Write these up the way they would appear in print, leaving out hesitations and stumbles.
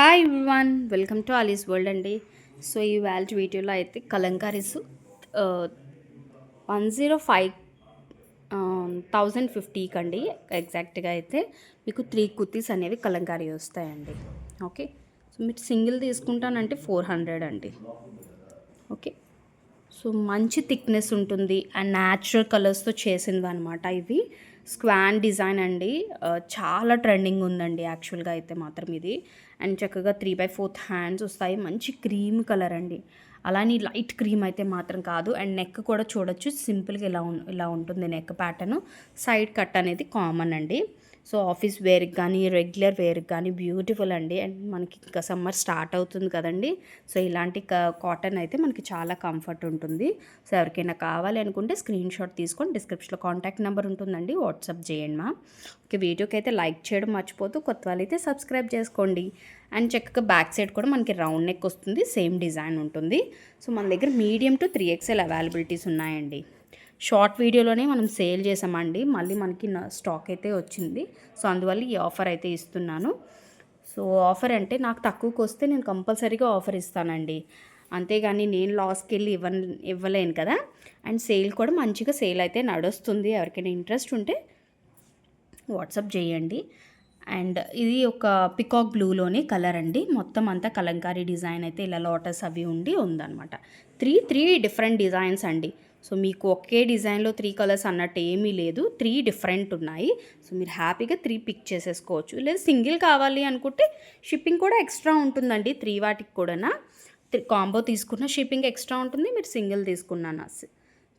Hi everyone, welcome to ఆలీస్ world అండి. So ఇవాళ వీడియోలో అయితే కలంకారీస్ 105 1050కి అండి. ఎగ్జాక్ట్గా అయితే మీకు 3 కుర్తీస్ అనేవి కలంకారీ వస్తాయండి. ఓకే, సో మీరు సింగిల్ తీసుకుంటానంటే 400 అండి. ఓకే, సో మంచి థిక్నెస్ ఉంటుంది అండ్ న్యాచురల్ కలర్స్తో చేసింది అనమాట. ఇవి స్క్వాన్ డిజైన్ అండి. చాలా ట్రెండింగ్ ఉందండి యాక్చువల్గా అయితే మాత్రం ఇది. అండ్ చక్కగా 3/4 హ్యాండ్స్ వస్తాయి. మంచి క్రీమ్ కలర్ అండి. అలానే లైట్ క్రీమ్ అయితే మాత్రం కాదు. అండ్ నెక్ కూడా చూడొచ్చు, సింపుల్గా ఇలా ఉంటుంది నెక్ ప్యాటర్న్. సైడ్ కట్ అనేది కామన్ అండి. సో ఆఫీస్ వేర్కి కానీ రెగ్యులర్ వేర్కి కానీ బ్యూటిఫుల్ అండి. అండ్ మనకి ఇంకా సమ్మర్ స్టార్ట్ అవుతుంది కదండి. సో ఇలాంటి కాటన్ అయితే మనకి చాలా కంఫర్ట్ ఉంటుంది. సో ఎవరికైనా కావాలి అనుకుంటే స్క్రీన్ షాట్ తీసుకొని డిస్క్రిప్షన్లో కాంటాక్ట్ నెంబర్ ఉంటుందండి, వాట్సాప్ చేయండి మా. ఓకే, వీడియోకి అయితే లైక్ చేయడం మర్చిపోతూ, కొత్త వాళ్ళైతే సబ్స్క్రైబ్ చేసుకోండి. అండ్ చక్కగా బ్యాక్ సైడ్ కూడా మనకి రౌండ్ నెక్ వస్తుంది, సేమ్ డిజైన్ ఉంటుంది. సో మన దగ్గర మీడియం టు 3XL అవైలబిలిటీస్ ఉన్నాయండి. షార్ట్ వీడియోలోనే మనం సేల్ చేసామండి, మళ్ళీ మనకి స్టాక్ అయితే వచ్చింది. సో అందువల్ల ఈ ఆఫర్ అయితే ఇస్తున్నాను. సో ఆఫర్ అంటే నాకు తక్కువకి వస్తే నేను కంపల్సరీగా ఆఫర్ ఇస్తానండి. అంతేగాని నేను లాస్కి వెళ్ళి ఇవ్వలేను కదా. అండ్ సేల్ కూడా మంచిగా సేల్ అయితే నడుస్తుంది. ఎవరికైనా ఇంట్రెస్ట్ ఉంటే వాట్సాప్ చేయండి. అండ్ ఇది ఒక పికాక్ బ్లూలోనే కలర్ అండి. మొత్తం అంతా కలంకారీ డిజైన్ అయితే ఇలా లోటస్ అవి ఉందన్నమాట. త్రీ డిఫరెంట్ డిజైన్స్ అండి. సో మీకు ఒకే డిజైన్లో 3 కలర్స్ అన్నట్టు ఏమీ లేదు, 3 డిఫరెంట్ ఉన్నాయి. సో మీరు హ్యాపీగా 3 పిక్ చేసేసుకోవచ్చు. లేదా సింగిల్ కావాలి అనుకుంటే షిప్పింగ్ కూడా ఎక్స్ట్రా ఉంటుందండి. 3 వాటికి కూడా కాంబో తీసుకున్న షిప్పింగ్ ఎక్స్ట్రా ఉంటుంది. మీరు సింగిల్ తీసుకున్నాను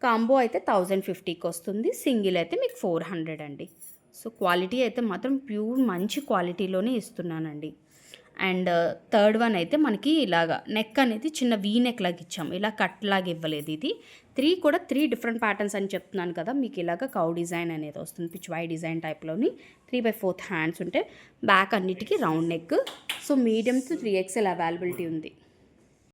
కాంబో అయితే 1050కి వస్తుంది. సింగిల్ అయితే మీకు 400 అండి. సో క్వాలిటీ అయితే మాత్రం ప్యూర్ మంచి క్వాలిటీలోనే ఇస్తున్నానండి. అండ్ థర్డ్ వన్ అయితే మనకి ఇలాగా నెక్ అనేది చిన్న వీ నెక్ లాగా ఇచ్చాము, ఇలా కట్ లాగా ఇవ్వలేదు. ఇది 3 కూడా 3 డిఫరెంట్ ప్యాటర్న్స్ అని చెప్తున్నాను కదా. మీకు ఇలాగ కౌ డిజైన్ అనేది వస్తుంది, పిచ్వాయ్ డిజైన్ టైప్లోని. 3/4 హ్యాండ్స్ ఉంటే బ్యాక్ అన్నిటికీ round neck. So medium to 3XL availability ఉంది.